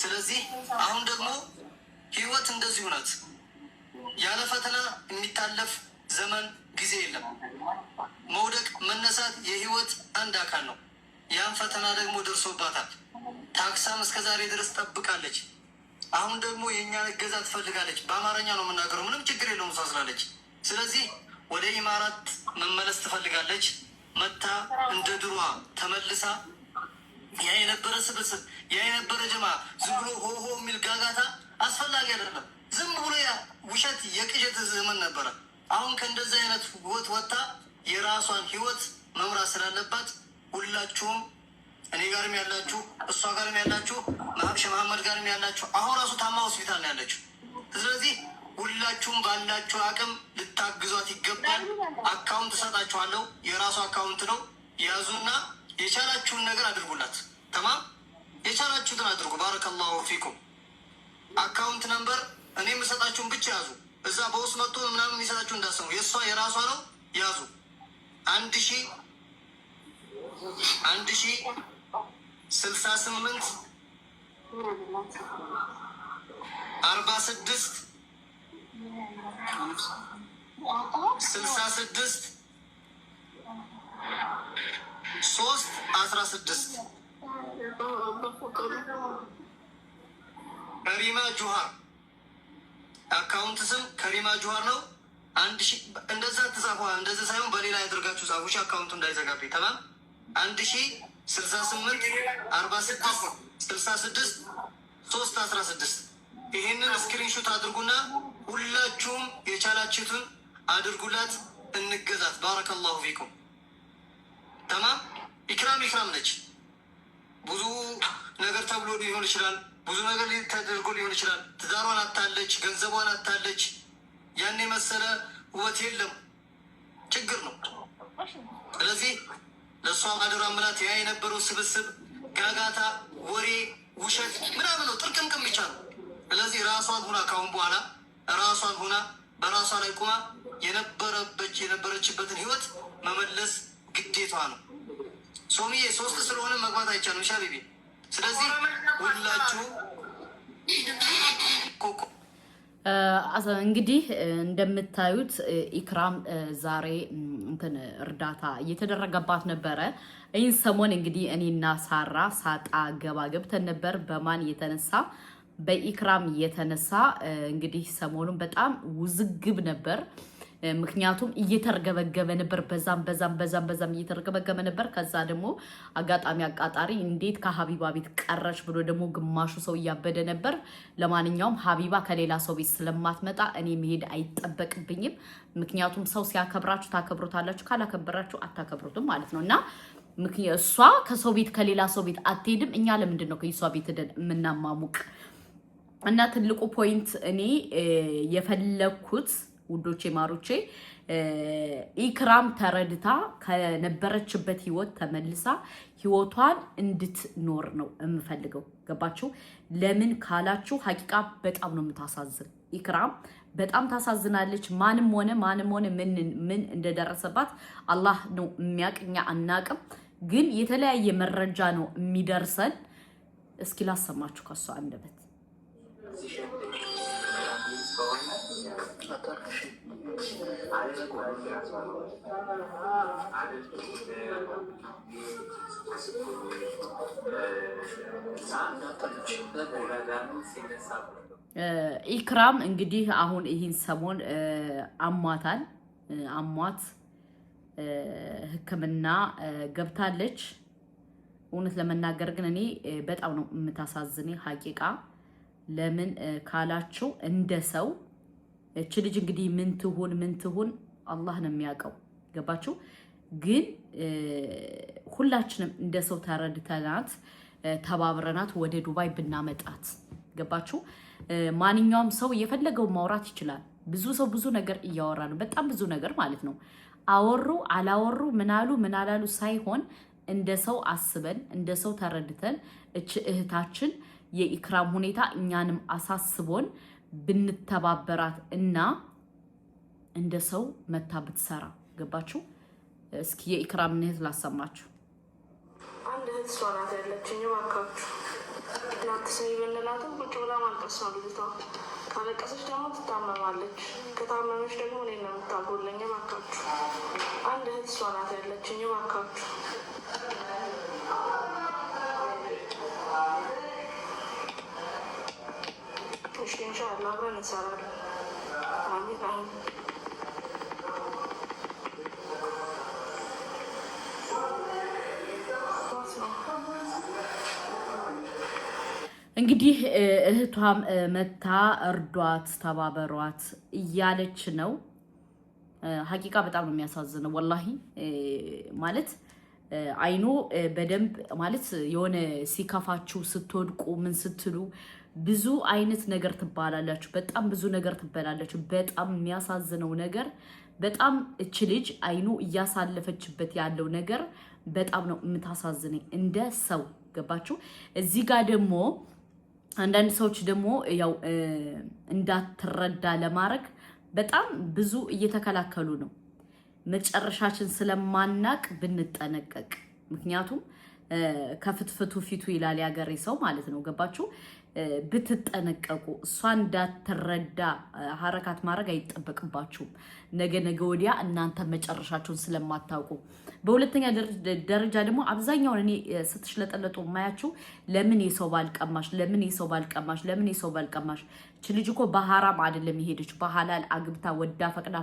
ስለዚህ አሁን ደግሞ ህይወት እንደዚሁ ናት። ያለ ፈተና የሚታለፍ ዘመን ጊዜ የለም። መውደቅ መነሳት የህይወት አንድ አካል ነው። ያን ፈተና ደግሞ ደርሶባታል። ታክሳም እስከዛሬ ድረስ ጠብቃለች። አሁን ደግሞ የእኛን እገዛ ትፈልጋለች። በአማርኛ ነው የምናገረው፣ ምንም ችግር የለውም እሷ ስላለች። ስለዚህ ወደ ኢማራት መመለስ ትፈልጋለች። መታ እንደ ድሯ ተመልሳ ያ የነበረ ስብስብ ያ የነበረ ጀማ ዝም ብሎ ሆሆ የሚል ጋጋታ አስፈላጊ አይደለም። ዝም ብሎ ያ ውሸት የቅዠት ዘመን ነበረ። አሁን ከእንደዚህ አይነት ህይወት ወጥታ የራሷን ህይወት መምራት ስላለባት ሁላችሁም እኔ ጋርም ያላችሁ እሷ ጋርም ያላችሁ ማህብሽ መሐመድ ጋርም ያላችሁ አሁን ራሱ ታማ ሆስፒታል ነው ያለችው። ስለዚህ ሁላችሁም ባላችሁ አቅም ልታግዟት ይገባል። አካውንት እሰጣችኋለሁ። የራሱ አካውንት ነው። ያዙና የቻላችሁን ነገር አድርጉላት። ተማም የቻላችሁትን አድርጉ። ባረከላሁ ፊኩም። አካውንት ነምበር እኔ የምሰጣችሁን ብቻ ያዙ። እዛ በውስጥ መጥቶ ምናምን የሚሰጣችሁ እንዳሰሙ የእሷ የራሷ ነው። ያዙ 1068 46 66 316 ከሪማ ጁሃር አካውንት ስም ከሪማ ጁሃር ነው። 1000 እንደዛ ተጻፈ። እንደዛ ሳይሆን በሌላ ያደርጋችሁ ጻፉ። አካውንቱ እንዳይዘጋብኝ ተማም 1068 46 66 316 ይሄንን ስክሪንሾት አድርጉና ሁላችሁም የቻላችሁትን አድርጉላት። እንገዛት። ባረከላሁ ፊኩም። ተማም ኢክራም ነች። ብዙ ነገር ተብሎ ሊሆን ይችላል። ብዙ ነገር ተደርጎ ሊሆን ይችላል። ትዳሯን አታለች፣ ገንዘቧን አታለች። ያን የመሰለ ውበት የለም፣ ችግር ነው። ስለዚህ ለእሷ አደራ ምላት ያ የነበረው ስብስብ ጋጋታ፣ ወሬ፣ ውሸት ምናምን ነው፣ ጥርቅምቅም ብቻ ነው። ስለዚህ ራሷን ሁና ካሁን በኋላ ራሷን ሁና በራሷ ላይ ቁማ የነበረችበትን ህይወት መመለስ ግዴቷ ነው። ሶሚዬ 3 ስለሆነ መግባት አይቻልም። ሻቢቢ ስለዚህ ሁላችሁ እንግዲህ እንደምታዩት ኢክራም ዛሬ እርዳታ እየተደረገባት ነበረ። ይህን ሰሞን እንግዲህ እኔና ሳራ ሳጣ ገባ ገብተን ነበር። በማን የተነሳ? በኢክራም የተነሳ። እንግዲህ ሰሞኑን በጣም ውዝግብ ነበር። ምክንያቱም እየተርገበገበ ነበር። በዛም እየተርገበገበ ነበር። ከዛ ደግሞ አጋጣሚ አቃጣሪ እንዴት ከሀቢባ ቤት ቀረች ብሎ ደግሞ ግማሹ ሰው እያበደ ነበር። ለማንኛውም ሀቢባ ከሌላ ሰው ቤት ስለማትመጣ እኔ መሄድ አይጠበቅብኝም። ምክንያቱም ሰው ሲያከብራችሁ ታከብሩታላችሁ፣ ካላከበራችሁ አታከብሩትም ማለት ነው። እና እሷ ከሰው ቤት ከሌላ ሰው ቤት አትሄድም። እኛ ለምንድን ነው ከሷ ቤት የምናማሙቅ? እና ትልቁ ፖይንት እኔ የፈለኩት ውዶቼ ማሮቼ ኢክራም ተረድታ ከነበረችበት ህይወት ተመልሳ ህይወቷን እንድትኖር ነው የምፈልገው። ገባችሁ? ለምን ካላችሁ ሀቂቃ በጣም ነው የምታሳዝን ኢክራም፣ በጣም ታሳዝናለች። ማንም ሆነ ምን እንደደረሰባት አላህ ነው የሚያቅኛ አናቅም። ግን የተለያየ መረጃ ነው የሚደርሰን። እስኪ ላሰማችሁ ከሷ አንደበት። ኢክራም እንግዲህ አሁን ይህን ሰሞን አሟት ሕክምና ገብታለች። እውነት ለመናገር ግን እኔ በጣም ነው የምታሳዝኔ ሀቂቃ። ለምን ካላችሁ እንደ ሰው እቺ ልጅ እንግዲህ ምን ትሁን አላህ ነው የሚያውቀው። ገባችሁ? ግን ሁላችንም እንደ ሰው ተረድተናት ተባብረናት ወደ ዱባይ ብናመጣት። ገባችሁ? ማንኛውም ሰው የፈለገው ማውራት ይችላል። ብዙ ሰው ብዙ ነገር እያወራ ነው፣ በጣም ብዙ ነገር ማለት ነው። አወሩ አላወሩ ምናሉ ምናላሉ ሳይሆን እንደ ሰው አስበን እንደ ሰው ተረድተን እቺ እህታችን የኢክራም ሁኔታ እኛንም አሳስቦን ብንተባበራት እና እንደ ሰው መታ ብትሰራ። ገባችሁ? እስኪ የኢክራም እህት ላሰማችሁ። አንድ እህት እሷ ናት ያለችኝ። እባካችሁ እናንተ አትስሪ ብንላትም ቁጭ ብላ ማልቀስ ነው ልጅቷ። ካለቀሰች ደግሞ ትታመማለች። ከታመመች ደግሞ እኔ ነው የምታጎለኝ። እባካችሁ አንድ እህት እሷ ናት ያለችኝ። እባካችሁ እሺ፣ ኢንሻላህ አብረን እንሰራለን። አሚን አሚን። እንግዲህ እህቷም መታ እርዷት፣ ተባበሯት እያለች ነው። ሀቂቃ በጣም ነው የሚያሳዝነው ወላሂ። ማለት አይኖ በደንብ ማለት የሆነ ሲከፋችሁ ስትወድቁ ምን ስትሉ ብዙ አይነት ነገር ትባላላችሁ፣ በጣም ብዙ ነገር ትበላላችሁ። በጣም የሚያሳዝነው ነገር በጣም እች ልጅ አይኖ እያሳለፈችበት ያለው ነገር በጣም ነው የምታሳዝነኝ እንደ ሰው ገባችሁ። እዚህ ጋር ደግሞ አንዳንድ ሰዎች ደግሞ ያው እንዳትረዳ ለማድረግ በጣም ብዙ እየተከላከሉ ነው። መጨረሻችን ስለማናቅ ብንጠነቀቅ፣ ምክንያቱም ከፍትፍቱ ፊቱ ይላል ያገሬ ሰው ማለት ነው ገባችሁ። ብትጠነቀቁ እሷ እንዳትረዳ ሀረካት ማድረግ አይጠበቅባችሁም። ነገ ወዲያ እናንተ መጨረሻችሁን ስለማታውቁ። በሁለተኛ ደረጃ ደግሞ አብዛኛውን እኔ ስትሽለጠለጡ ማያችሁ ለምን የሰው ባልቀማሽ፣ ለምን የሰው ባልቀማሽ፣ ለምን የሰው ባልቀማሽ። እች ልጅ እኮ በሐራም አይደለም የሄደች፣ በሐላል አግብታ ወዳ ፈቅዳ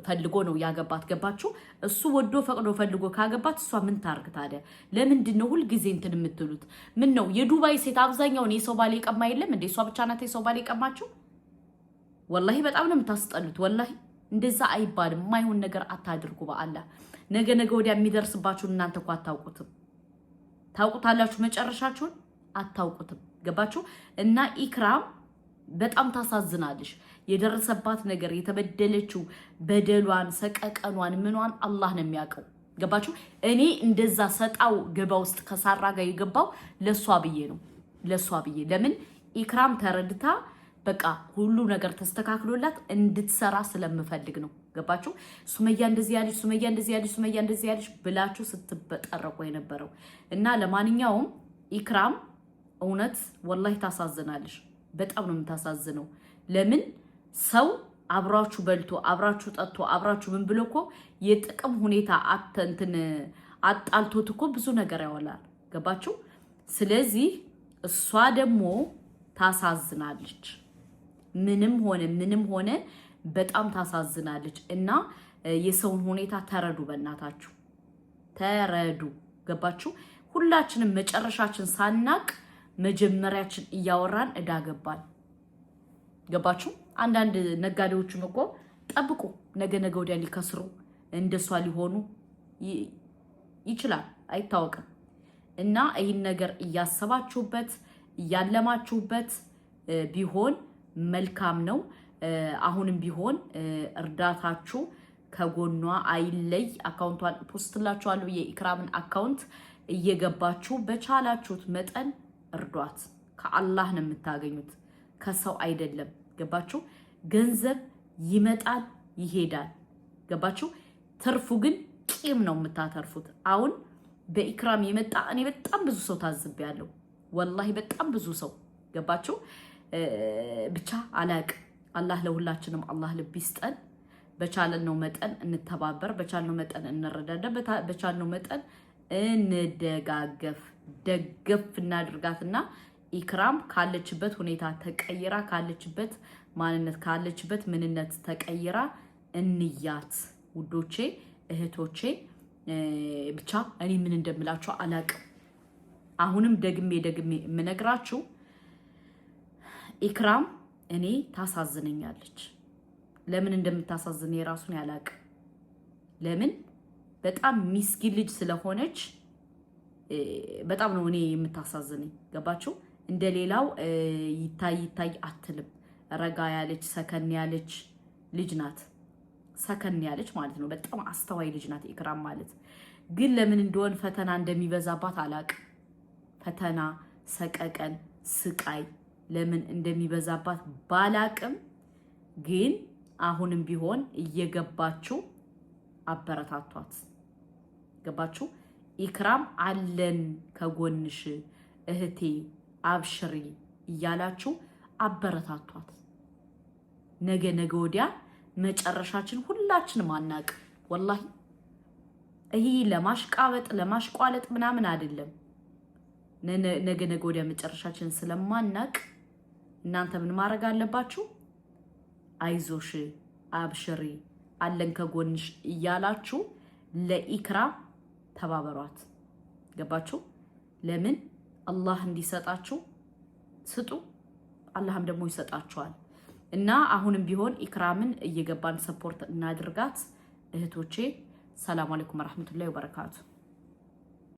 ፈልጎ ነው ያገባት ገባችሁ። እሱ ወዶ ፈቅዶ ፈልጎ ካገባት እሷ ምን ታርግ ታዲያ? ለምንድን ነው ሁልጊዜ እንትን የምትሉት? ምን ነው የዱባይ ሴት አብዛኛውን የሰው ባል የቀማ የለም እንዴ? እሷ ብቻ ናት የሰው ባል የቀማችሁ? ወላሂ በጣም ነው የምታስጠሉት። ወላሂ እንደዛ አይባልም። የማይሆን ነገር አታድርጉ። በአላህ ነገ ወዲያ የሚደርስባችሁን እናንተ እኮ አታውቁትም። ታውቁታላችሁ፣ መጨረሻችሁን አታውቁትም። ገባችሁ? እና ኢክራም በጣም ታሳዝናለሽ። የደረሰባት ነገር የተበደለችው በደሏን፣ ሰቀቀኗን፣ ምኗን አላህ ነው የሚያውቀው። ገባችሁ? እኔ እንደዛ ሰጣው ገባ ውስጥ ከሳራ ጋር የገባው ለሷ ብዬ ነው። ለሷ ብዬ ለምን ኢክራም ተረድታ በቃ ሁሉ ነገር ተስተካክሎላት እንድትሰራ ስለምፈልግ ነው። ገባችሁ? ሱመያ እንደዚህ ያለች፣ ሱመያ እንደዚህ ያለች፣ ሱመያ እንደዚህ ያለች ብላችሁ ስትበጠረቁ የነበረው እና ለማንኛውም ኢክራም እውነት ወላሂ ታሳዝናለሽ። በጣም ነው የምታሳዝነው። ለምን ሰው አብራችሁ በልቶ አብራችሁ ጠጥቶ አብራችሁ ምን ብሎ እኮ የጥቅም ሁኔታ አተንትን አጣልቶት እኮ ብዙ ነገር ያወላል። ገባችሁ? ስለዚህ እሷ ደግሞ ታሳዝናለች። ምንም ሆነ በጣም ታሳዝናለች። እና የሰውን ሁኔታ ተረዱ፣ በእናታችሁ ተረዱ። ገባችሁ? ሁላችንም መጨረሻችን ሳናቅ መጀመሪያችን እያወራን እዳ ገባን። ገባችሁ? አንዳንድ ነጋዴዎችም እኮ ጠብቁ፣ ነገ ወዲያ ሊከስሩ እንደሷ ሊሆኑ ይችላል፣ አይታወቅም። እና ይህን ነገር እያሰባችሁበት እያለማችሁበት ቢሆን መልካም ነው። አሁንም ቢሆን እርዳታችሁ ከጎኗ አይለይ። አካውንቷን ፖስትላችኋለሁ፣ የኢክራምን አካውንት እየገባችሁ በቻላችሁት መጠን እርዷት። ከአላህ ነው የምታገኙት፣ ከሰው አይደለም። ገባችሁ? ገንዘብ ይመጣል ይሄዳል። ገባችሁ? ትርፉ ግን ቂም ነው የምታተርፉት። አሁን በኢክራም የመጣ እኔ በጣም ብዙ ሰው ታዝቤያለሁ። ወላሂ በጣም ብዙ ሰው ገባችሁ? ብቻ አላቅ። አላህ ለሁላችንም አላህ ልብ ይስጠን። በቻልነው መጠን እንተባበር፣ በቻልነው መጠን እንረዳዳ፣ በቻልነው መጠን እንደጋገፍ፣ ደገፍ እናድርጋትና ኢክራም ካለችበት ሁኔታ ተቀይራ ካለችበት ማንነት ካለችበት ምንነት ተቀይራ እንያት ውዶቼ፣ እህቶቼ። ብቻ እኔ ምን እንደምላችሁ አላቅም። አሁንም ደግሜ የምነግራችሁ ኢክራም እኔ ታሳዝነኛለች። ለምን እንደምታሳዝነ የራሱን ያላቅ። ለምን በጣም ሚስኪን ልጅ ስለሆነች በጣም ነው እኔ የምታሳዝነኝ። ገባችሁ? እንደሌላው ይታይ አትልም። ረጋ ያለች ሰከን ያለች ልጅ ናት። ሰከን ያለች ማለት ነው። በጣም አስተዋይ ልጅ ናት ኢክራም ማለት። ግን ለምን እንደሆነ ፈተና እንደሚበዛባት አላቅ። ፈተና፣ ሰቀቀን፣ ስቃይ ለምን እንደሚበዛባት ባላቅም ግን አሁንም ቢሆን እየገባችሁ አበረታቷት። ገባችሁ? ኢክራም አለን ከጎንሽ እህቴ አብሽሪ እያላችሁ አበረታቷት። ነገ ወዲያ መጨረሻችን ሁላችንም አናቅ። ወላሂ ይሄ ለማሽቋለጥ ምናምን አይደለም። ነገ ወዲያ መጨረሻችን ስለማናቅ እናንተ ምን ማድረግ አለባችሁ? አይዞሽ አብሽሪ አለን ከጎንሽ እያላችሁ ለኢክራም ተባበሯት። ገባችሁ? ለምን አላህ እንዲሰጣችሁ ስጡ፣ አላህም ደግሞ ይሰጣችኋል። እና አሁንም ቢሆን ኢክራምን እየገባን ሰፖርት እናድርጋት እህቶቼ። ሰላም አለይኩም ወራህመቱላሂ ወበረካቱ።